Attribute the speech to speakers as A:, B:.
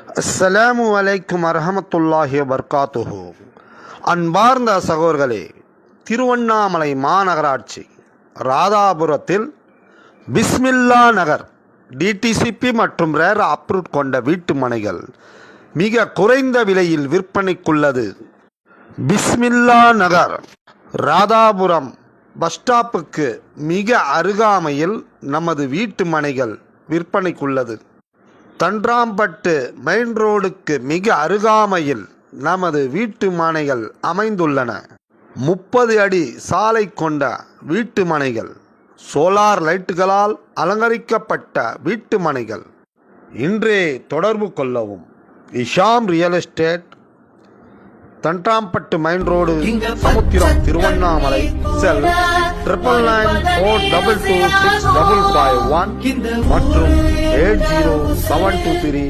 A: அஸ்ஸலாமு அலைக்கும் வரஹமத்துல்லாஹி வபர்காத்துஹு. அன்பார்ந்த சகோதரர்களே, திருவண்ணாமலை மாநகராட்சி ராதாபுரத்தில் பிஸ்மில்லா நகர் டிடிசிபி மற்றும் ரேர் அப்ரூவ் கொண்ட வீட்டு மனைகள் மிக குறைந்த விலையில் விற்பனைக்குள்ளது. பிஸ்மில்லா நகர் ராதாபுரம் பஸ் ஸ்டாப்புக்கு மிக அருகாமையில் நமது வீட்டு மனைகள் விற்பனைக்குள்ளது. தன்றாம்பட்டு மெயின் ரோடுக்கு மிக அருகாமையில் நமது வீட்டு மனைகள் அமைந்துள்ளன. 30 அடி சாலை கொண்ட வீட்டு மனைகள், சோலார் லைட்டுகளால் அலங்கரிக்கப்பட்ட வீட்டு மனைகள். இன்றே தொடர்பு கொள்ளவும். Isham real estate, Thandrampattu main road, Samudram, Tiruvannamalai. செல் 9994226551 மற்றும் 80723